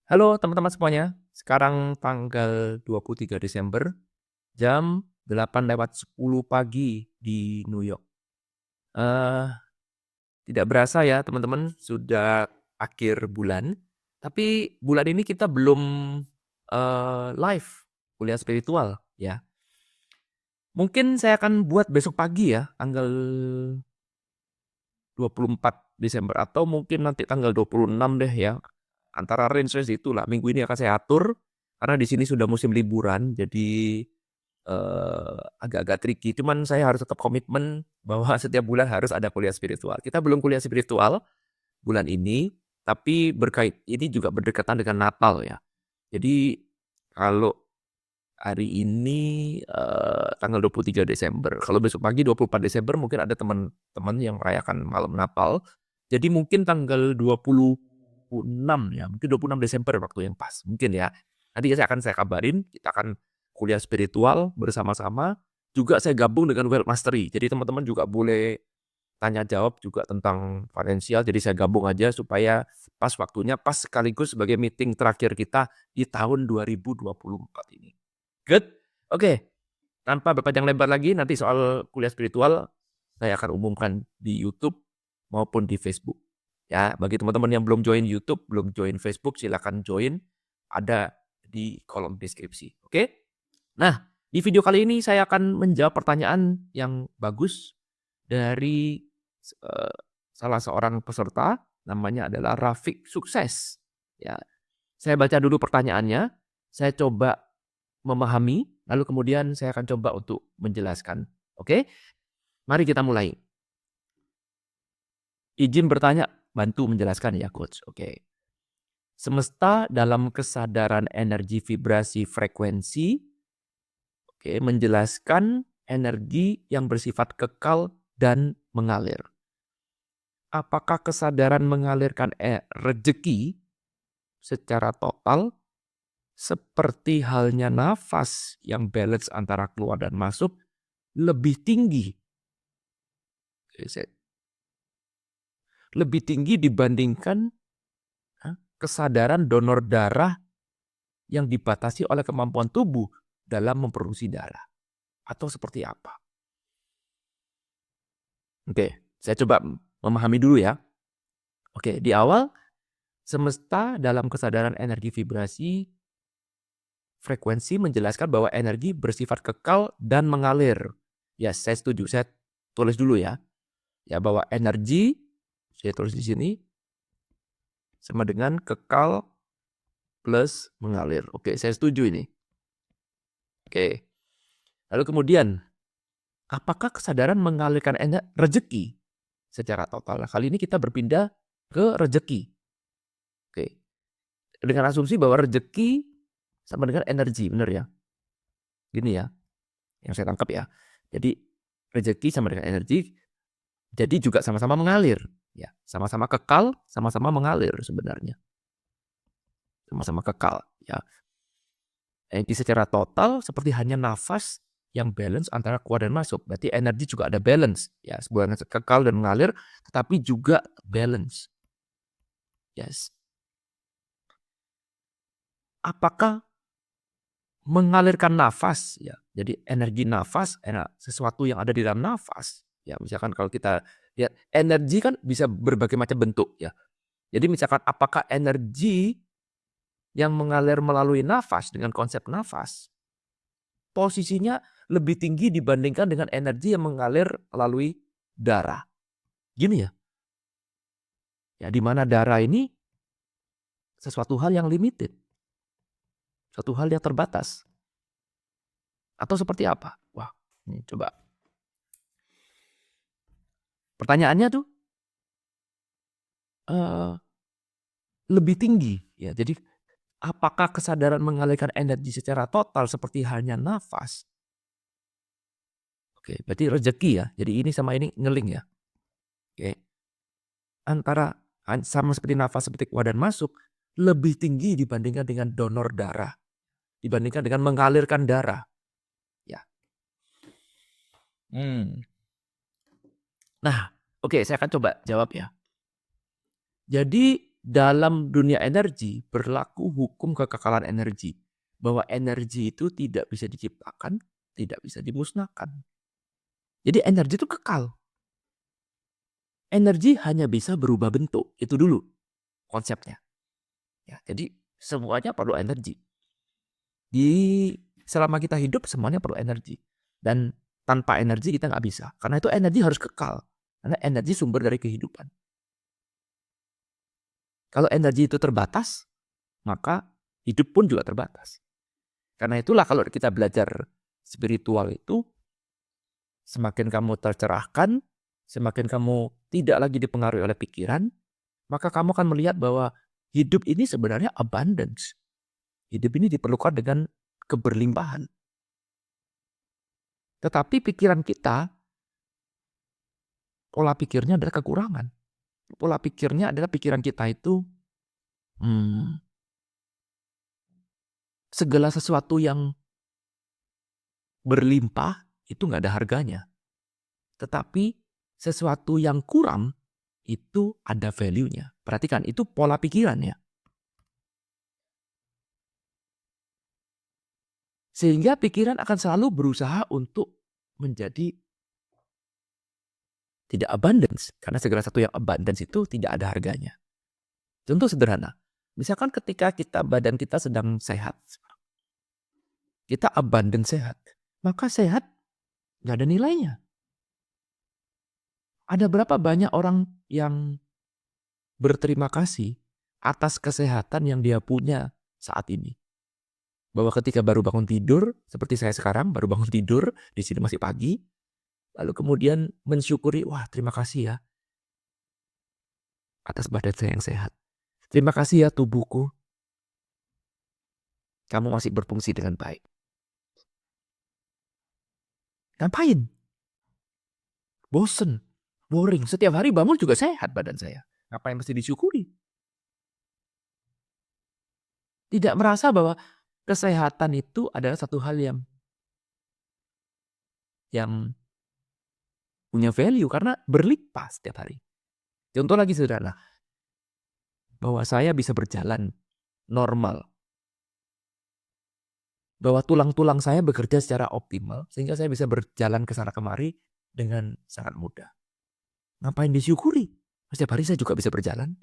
Halo teman-teman semuanya, sekarang tanggal 23 Desember jam 8:10 pagi di New York. Eee, Tidak berasa ya teman-teman, sudah akhir bulan, tapi bulan ini kita belum, live kuliah spiritual ya. Mungkin saya akan buat besok pagi ya, tanggal 24 Desember atau mungkin nanti tanggal 26 deh ya. Antara range-range itulah, minggu ini akan saya atur, karena di sini sudah musim liburan, jadi, agak-agak tricky. Cuman saya harus tetap komitmen bahwa setiap bulan harus ada kuliah spiritual. Kita belum kuliah spiritual bulan ini, tapi ini juga berdekatan dengan Natal ya. Jadi kalau hari ini, tanggal 23 Desember, kalau besok pagi 24 Desember mungkin ada teman-teman yang merayakan malam Natal. Jadi mungkin tanggal 26 ya, mungkin 26 Desember waktu yang pas, mungkin ya. Nanti saya kabarin, kita akan kuliah spiritual bersama-sama, juga saya gabung dengan Wealth Mastery. Jadi teman-teman juga boleh tanya jawab juga tentang finansial, jadi saya gabung aja supaya pas waktunya, pas sekaligus sebagai meeting terakhir kita di tahun 2024 ini. Good? Oke, tanpa berpanjang lebar lagi, nanti soal kuliah spiritual saya akan umumkan di YouTube maupun di Facebook. Ya, bagi teman-teman yang belum join YouTube, belum join Facebook, silakan join. Ada di kolom deskripsi. Oke? Nah, di video kali ini saya akan menjawab pertanyaan yang bagus dari salah seorang peserta, namanya adalah Rafiq Sukses. Ya, saya baca dulu pertanyaannya, saya coba memahami, lalu kemudian saya akan coba untuk menjelaskan. Oke? Mari kita mulai. Izin bertanya, bantu menjelaskan ya coach. Oke. Semesta dalam kesadaran energi vibrasi frekuensi, oke, menjelaskan energi yang bersifat kekal dan mengalir. Apakah kesadaran mengalirkan rezeki secara total seperti halnya nafas yang balance antara keluar dan masuk lebih tinggi? Lebih tinggi dibandingkan kesadaran donor darah yang dibatasi oleh kemampuan tubuh dalam memproduksi darah, atau seperti apa? Oke, saya coba memahami dulu ya. Oke, di awal semesta dalam kesadaran energi vibrasi frekuensi menjelaskan bahwa energi bersifat kekal dan mengalir. Ya, saya setuju. Saya tulis dulu ya. Ya, bahwa energi saya tulis di sini sama dengan kekal plus mengalir. Oke, saya setuju ini. Oke. Lalu kemudian, apakah kesadaran mengalirkan rezeki secara total? Nah, kali ini kita berpindah ke rezeki. Oke. Dengan asumsi bahwa rezeki sama dengan energi, benar ya? Gini ya, yang saya tangkap ya. Jadi rezeki sama dengan energi, jadi juga sama-sama mengalir. Ya, sama-sama kekal, sama-sama mengalir sebenarnya. Sama-sama kekal. Ya, energi secara total seperti hanya nafas yang balance antara keluar dan masuk. Berarti energi juga ada balance. Ya, sebuah kekal dan mengalir, tetapi juga balance. Yes. Apakah mengalirkan nafas ya, jadi energi nafas, sesuatu yang ada di dalam nafas, ya misalkan kalau kita lihat energi kan bisa berbagai macam bentuk ya. Jadi misalkan apakah energi yang mengalir melalui nafas dengan konsep nafas, posisinya lebih tinggi dibandingkan dengan energi yang mengalir melalui darah. Gini ya, ya di mana darah ini sesuatu hal yang limited, suatu hal yang terbatas. Atau seperti apa? Wah, ini coba. Pertanyaannya tuh, eee, lebih tinggi ya. Jadi apakah kesadaran mengalirkan energi secara total seperti halnya nafas? Oke, berarti rezeki ya. Jadi ini sama ini ngeling ya. Oke. Antara sama seperti nafas seperti keluar dan masuk, lebih tinggi dibandingkan dengan donor darah, dibandingkan dengan mengalirkan darah. Ya. Hmm. Nah, oke, saya akan coba jawab ya. Jadi Dalam dunia energi berlaku hukum kekekalan energi, bahwa energi itu tidak bisa diciptakan, tidak bisa dimusnahkan. Jadi energi itu kekal. Energi hanya bisa berubah bentuk, itu dulu konsepnya. Ya, jadi semuanya perlu energi. Selama kita hidup semuanya perlu energi. Dan tanpa energi kita nggak bisa. Karena itu energi harus kekal. Karena energi sumber dari kehidupan. Kalau energi itu terbatas, maka hidup pun juga terbatas. Karena itulah kalau kita belajar spiritual itu, semakin kamu tercerahkan, semakin kamu tidak lagi dipengaruhi oleh pikiran, maka kamu akan melihat bahwa hidup ini sebenarnya abundance. Hidup ini diperlukan dengan keberlimpahan. Tetapi pikiran kita, pola pikirnya adalah kekurangan. Pola pikirnya adalah pikiran kita itu segala sesuatu yang berlimpah itu nggak ada harganya. Tetapi sesuatu yang kurang itu ada value-nya. Perhatikan, itu pola pikirannya. Sehingga pikiran akan selalu berusaha untuk menjadi tidak abundance. Karena segala sesuatu yang abundance itu tidak ada harganya. Contoh sederhana. Misalkan ketika badan kita sedang sehat. Kita abundance sehat. Maka sehat nggak ada nilainya. Ada berapa banyak orang yang berterima kasih atas kesehatan yang dia punya saat ini. Bahwa ketika baru bangun tidur, seperti saya sekarang baru bangun tidur, di sini masih pagi, lalu kemudian mensyukuri, wah terima kasih ya atas badan saya yang sehat. Terima kasih ya tubuhku, kamu masih berfungsi dengan baik. Ngapain? Bosen, boring. Setiap hari bangun juga sehat badan saya. Ngapain mesti disyukuri? Tidak merasa bahwa kesehatan itu adalah satu hal yang punya value karena berlimpah setiap hari. Contoh lagi sederhana, bahwa saya bisa berjalan normal. Bahwa tulang-tulang saya bekerja secara optimal sehingga saya bisa berjalan ke sana kemari dengan sangat mudah. Ngapain disyukuri? Setiap hari saya juga bisa berjalan.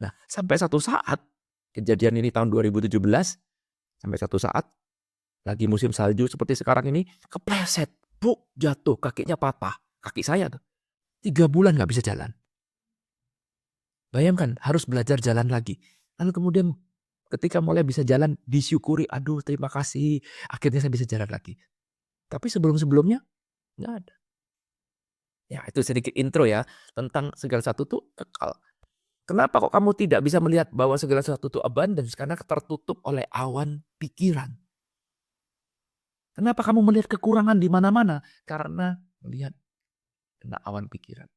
Nah, sampai satu saat, kejadian ini tahun 2017, sampai satu saat, lagi musim salju seperti sekarang ini, kepleset, buk, jatuh, kakinya patah. Kaki saya tuh, 3 bulan gak bisa jalan. Bayangkan, harus belajar jalan lagi. Lalu kemudian ketika mulai bisa jalan, disyukuri, aduh terima kasih, akhirnya saya bisa jalan lagi. Tapi sebelum-sebelumnya, nggak ada. Ya itu sedikit intro ya, tentang segala sesuatu tuh kekal. Kenapa kok kamu tidak bisa melihat bahwa segala sesuatu itu abundance? Karena tertutup oleh awan pikiran. Kenapa kamu melihat kekurangan di mana-mana? Karena melihat kena awan pikiran.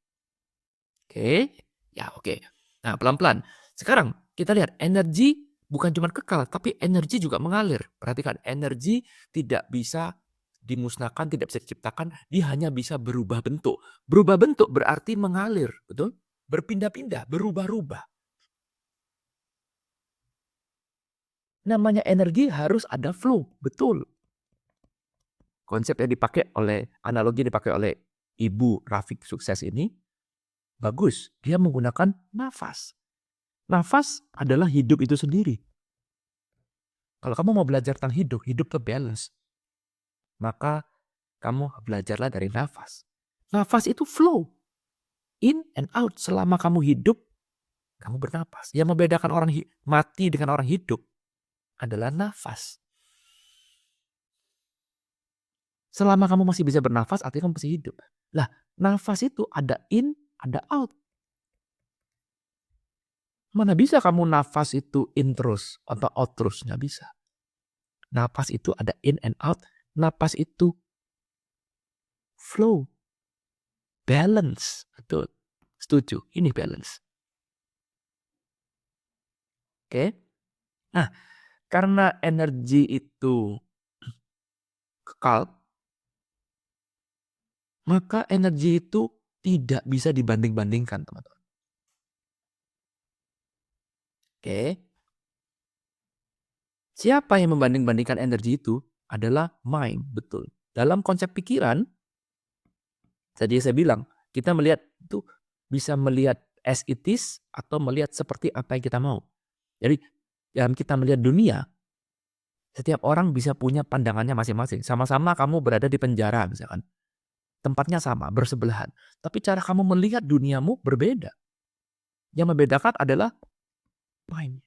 Oke? Ya oke. Nah pelan-pelan. Sekarang kita lihat energi bukan cuma kekal, tapi energi juga mengalir. Perhatikan, energi tidak bisa dimusnahkan, tidak bisa diciptakan, dia hanya bisa berubah bentuk. Berubah bentuk berarti mengalir, betul? Berpindah-pindah, berubah-ubah. Namanya energi harus ada flow, betul. Konsep yang dipakai analogi yang dipakai oleh Ibu Rafiq Sukses ini, bagus. Dia menggunakan nafas. Nafas adalah hidup itu sendiri. Kalau kamu mau belajar tentang hidup itu balance. Maka kamu belajarlah dari nafas. Nafas itu flow. In and out. Selama kamu hidup, kamu bernapas. Yang membedakan orang mati dengan orang hidup adalah nafas. Selama kamu masih bisa bernafas, artinya kamu masih hidup. Lah, nafas itu ada in, ada out. Mana bisa kamu nafas itu in terus atau out terus? Nggak bisa. Nafas itu ada in and out. Nafas itu flow. Balance. Betul. Setuju. Ini balance. Oke. Nah, karena energi itu kekal, maka energi itu tidak bisa dibanding-bandingkan, teman-teman. Oke. Siapa yang membanding-bandingkan energi itu? Adalah mind, betul. Dalam konsep pikiran, tadi saya bilang, kita melihat itu bisa melihat as it is atau melihat seperti apa yang kita mau. Jadi dalam kita melihat dunia, setiap orang bisa punya pandangannya masing-masing. Sama-sama kamu berada di penjara misalkan. Tempatnya sama, bersebelahan. Tapi cara kamu melihat duniamu berbeda. Yang membedakan adalah mind.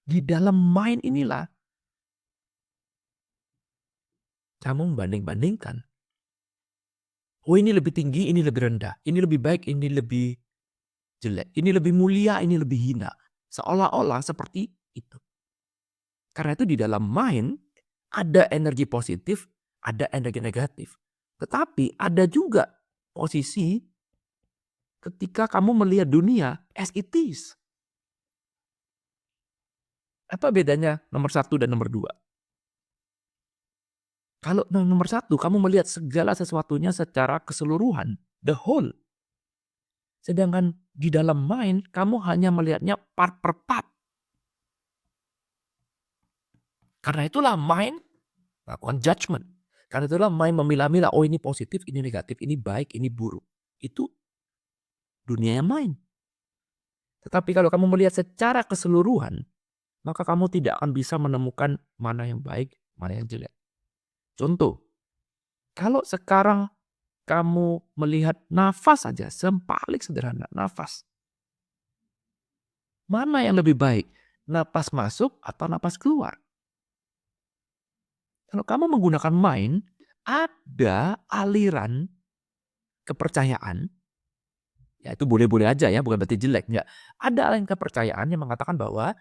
Di dalam mind inilah kamu membanding-bandingkan. Oh, ini lebih tinggi, ini lebih rendah. Ini lebih baik, ini lebih jelek. Ini lebih mulia, ini lebih hina. Seolah-olah seperti itu. Karena itu di dalam mind ada energi positif, ada energi negatif. Tetapi ada juga posisi ketika kamu melihat dunia as it is. Apa bedanya nomor satu dan nomor dua? Kalau nomor satu, kamu melihat segala sesuatunya secara keseluruhan, the whole. Sedangkan di dalam mind, kamu hanya melihatnya part per part. Karena itulah mind melakukan judgment. Karena itulah mind memilah-milah, oh ini positif, ini negatif, ini baik, ini buruk. Itu dunia yang mind. Tetapi kalau kamu melihat secara keseluruhan, maka kamu tidak akan bisa menemukan mana yang baik, mana yang jelek. Contoh, kalau sekarang kamu melihat nafas saja, paling sederhana, nafas. Mana yang lebih baik? Napas masuk atau napas keluar? Kalau kamu menggunakan mind, ada aliran kepercayaan, ya itu boleh-boleh aja ya, bukan berarti jelek. Enggak. Ada aliran kepercayaan yang mengatakan bahwa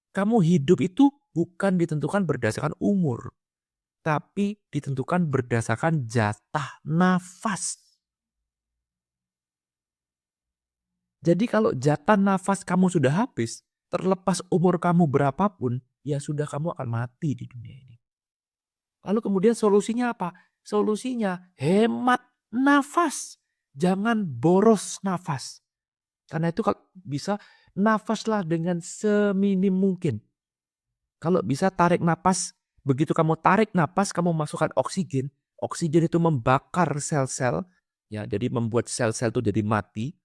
kamu hidup itu bukan ditentukan berdasarkan umur, tapi ditentukan berdasarkan jatah nafas. Jadi kalau jatah nafas kamu sudah habis, terlepas umur kamu berapapun, ya sudah kamu akan mati di dunia ini. Lalu kemudian solusinya apa? Solusinya hemat nafas. Jangan boros nafas. Karena itu kalau bisa nafaslah dengan seminim mungkin. Kalau bisa tarik napas, begitu kamu tarik napas, kamu masukkan oksigen. Oksigen itu membakar sel-sel, ya, jadi membuat sel-sel itu jadi mati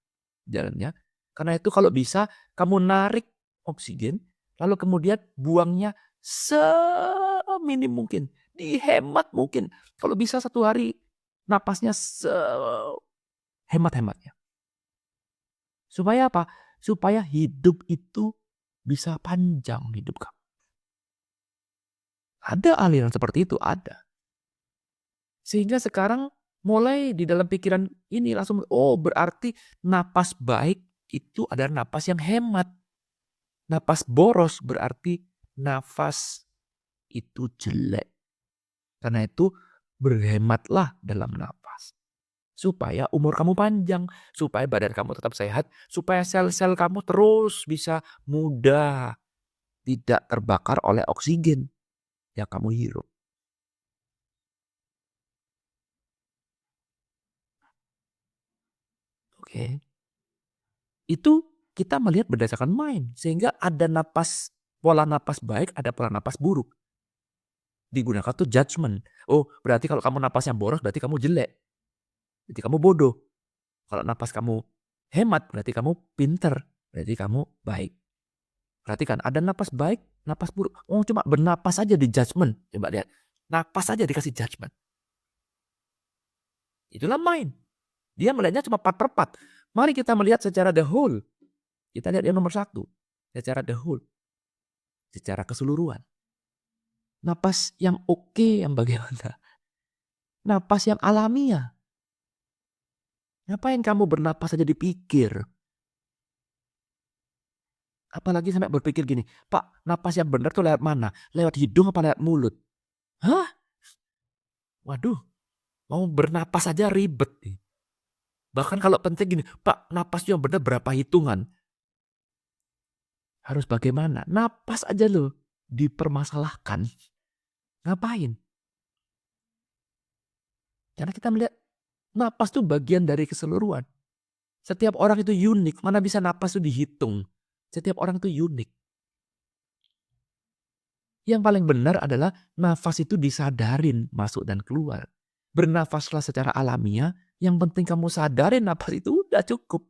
jalannya. Karena itu kalau bisa kamu narik oksigen, lalu kemudian buangnya seminim mungkin, dihemat mungkin. Kalau bisa satu hari napasnya sehemat-hematnya. Supaya apa? Supaya hidup itu bisa panjang hidup kamu. Ada aliran seperti itu, ada. Sehingga sekarang mulai di dalam pikiran ini langsung, oh berarti napas baik itu adalah napas yang hemat. Napas boros berarti nafas itu jelek. Karena itu berhematlah dalam napas. Supaya umur kamu panjang, supaya badan kamu tetap sehat, supaya sel-sel kamu terus bisa mudah tidak terbakar oleh oksigen yang kamu hirup. Oke. Itu kita melihat berdasarkan mind. Sehingga ada napas, pola napas baik, ada pola napas buruk. Digunakan tuh judgment. Oh berarti kalau kamu napasnya boros berarti kamu jelek. Berarti kamu bodoh. Kalau napas kamu hemat berarti kamu pinter. Berarti kamu baik. Perhatikan ada napas baik, napas buruk. Oh cuma bernapas aja di judgment. Coba lihat. Napas aja dikasih judgment. Itulah mind. Dia melihatnya cuma part per part. Mari kita melihat secara the whole. Kita lihat yang nomor satu. Secara the whole. Secara keseluruhan. Napas yang oke yang bagaimana? Napas yang alamiah. Ngapain kamu bernapas saja dipikir? Apalagi sampai berpikir gini, Pak, napas yang benar tuh lewat mana? Lewat hidung apa lewat mulut? Hah? Waduh, mau bernapas aja ribet nih. Bahkan kalau penting gini, Pak, napas yang benar berapa hitungan? Harus bagaimana? Napas aja loh dipermasalahkan. Ngapain? Karena kita melihat napas tuh bagian dari keseluruhan. Setiap orang itu unik, mana bisa napas itu dihitung. Setiap orang itu unik. Yang paling benar adalah nafas itu disadarin masuk dan keluar. Bernafaslah secara alamiah, yang penting kamu sadarin nafas itu udah cukup.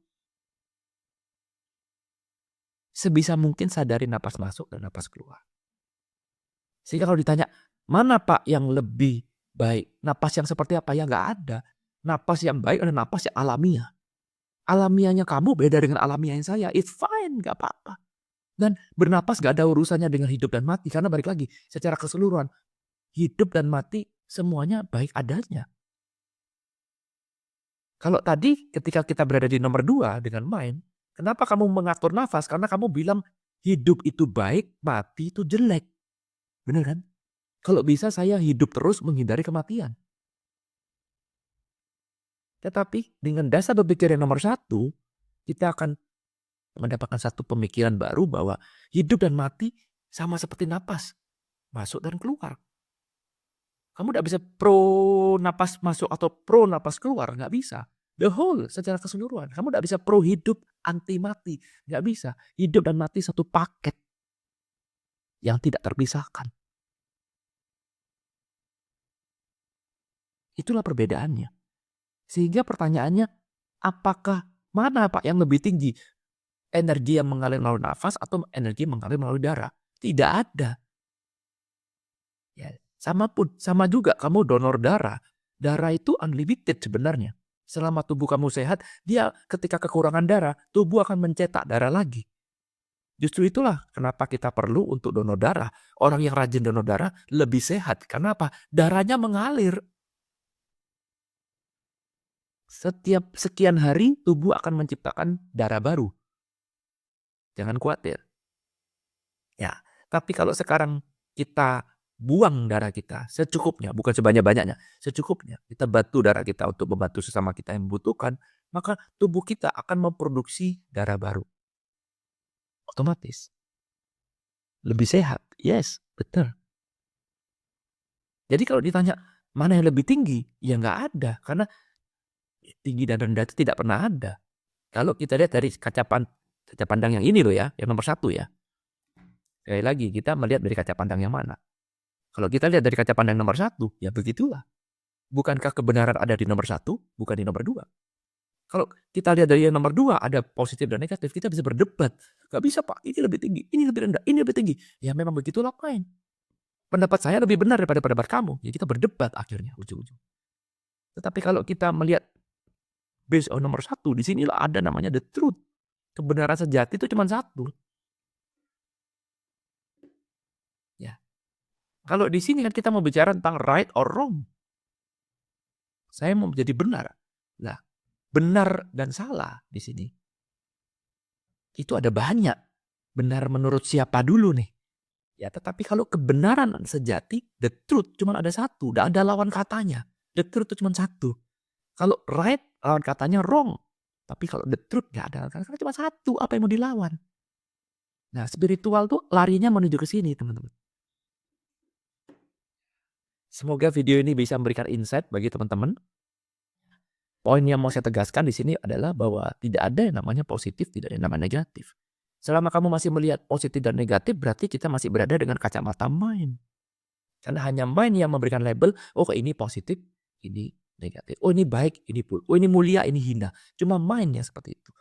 Sebisa mungkin sadarin napas masuk dan napas keluar. Sehingga kalau ditanya, mana Pak yang lebih baik? Napas yang seperti apa? Ya nggak ada. Napas yang baik adalah napas yang alamiah. Alamiahnya kamu beda dengan alamiahnya saya. It's fine, nggak apa-apa. Dan bernapas nggak ada urusannya dengan hidup dan mati. Karena balik lagi, secara keseluruhan, hidup dan mati semuanya baik adanya. Kalau tadi ketika kita berada di nomor 2 dengan mind, kenapa kamu mengatur nafas? Karena kamu bilang hidup itu baik, mati itu jelek. Bener kan? Kalau bisa saya hidup terus menghindari kematian. Tetapi dengan dasar berpikir yang nomor 1, kita akan mendapatkan satu pemikiran baru bahwa hidup dan mati sama seperti napas. Masuk dan keluar. Kamu tidak bisa pro napas masuk atau pro napas keluar. Nggak bisa. The whole secara keseluruhan. Kamu tidak bisa pro hidup anti mati. Nggak bisa. Hidup dan mati satu paket yang tidak terpisahkan. Itulah perbedaannya. Sehingga pertanyaannya, apakah mana Pak yang lebih tinggi? Energi yang mengalir melalui nafas atau energi yang mengalir melalui darah? Tidak ada. Ya, sama juga kamu donor darah. Darah itu unlimited sebenarnya. Selama tubuh kamu sehat, dia ketika kekurangan darah, tubuh akan mencetak darah lagi. Justru itulah kenapa kita perlu untuk donor darah. Orang yang rajin donor darah lebih sehat. Kenapa? Darahnya mengalir. Setiap sekian hari tubuh akan menciptakan darah baru. Jangan khawatir. Ya, tapi kalau sekarang kita buang darah kita secukupnya, bukan sebanyak-banyaknya, secukupnya. Kita bantu darah kita untuk membantu sesama kita yang membutuhkan, maka tubuh kita akan memproduksi darah baru. Otomatis. Lebih sehat. Yes, betul. Jadi kalau ditanya, mana yang lebih tinggi? Ya nggak ada. Karena tinggi dan rendah itu tidak pernah ada. Kalau kita lihat dari kaca pandang yang ini loh ya, yang nomor 1 ya. Sekali lagi, kita melihat dari kaca pandang yang mana. Kalau kita lihat dari kaca pandang nomor 1, ya begitulah. Bukankah kebenaran ada di nomor 1, bukan di nomor 2? Kalau kita lihat dari yang nomor 2, ada positif dan negatif, kita bisa berdebat. Gak bisa Pak, ini lebih tinggi, ini lebih rendah, ini lebih tinggi. Ya memang begitulah main. Pendapat saya lebih benar daripada pendapat kamu. Ya kita berdebat akhirnya, ujung-ujung. Tetapi kalau kita melihat based on nomor 1, disinilah ada namanya the truth. Kebenaran sejati itu cuma 1. Ya. Kalau di sini kan kita mau bicara tentang right or wrong. Saya mau menjadi benar. Nah, benar dan salah di sini. Itu ada banyak. Benar menurut siapa dulu nih? Ya, tetapi kalau kebenaran sejati, the truth cuma ada 1, tidak ada lawan katanya. The truth itu cuma 1. Kalau right, lawan katanya wrong. Tapi kalau the truth nggak ada, karena cuma 1, apa yang mau dilawan? Nah, spiritual tuh larinya menuju ke sini, teman-teman. Semoga video ini bisa memberikan insight bagi teman-teman. Poin yang mau saya tegaskan di sini adalah bahwa tidak ada yang namanya positif, tidak ada yang namanya negatif. Selama kamu masih melihat positif dan negatif, berarti kita masih berada dengan kacamata mind. Karena hanya mind yang memberikan label, oh ini positif, ini negatif. Oh ini baik, ini buruk. Oh ini mulia, ini hina. Cuma mind yang seperti itu.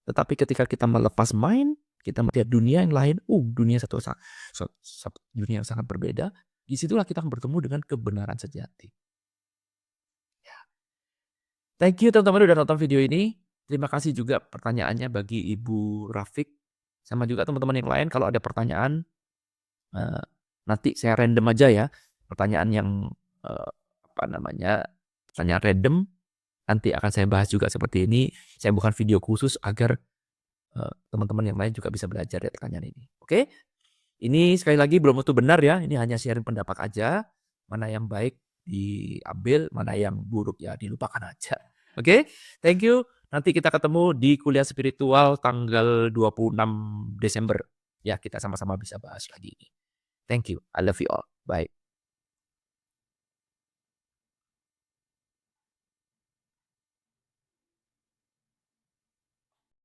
Tetapi ketika kita melepas mind, kita melihat dunia yang lain, dunia dunia yang sangat berbeda. Disitulah kita akan bertemu dengan kebenaran sejati. Ya. Thank you teman-teman udah nonton video ini. Terima kasih juga pertanyaannya bagi Ibu Rafiq. Sama juga teman-teman yang lain kalau ada pertanyaan, nanti saya random aja ya. Pertanyaan yang pertanyaan random. Nanti akan saya bahas juga seperti ini. Saya bukan video khusus agar teman-teman yang lain juga bisa belajar dari pertanyaan ini. Oke? Ini sekali lagi belum tentu benar ya. Ini hanya sharing pendapat aja. Mana yang baik diambil, mana yang buruk ya dilupakan aja. Oke? Thank you. Nanti kita ketemu di kuliah spiritual tanggal 26 Desember. Ya, kita sama-sama bisa bahas lagi ini. Thank you. I love you all. Bye.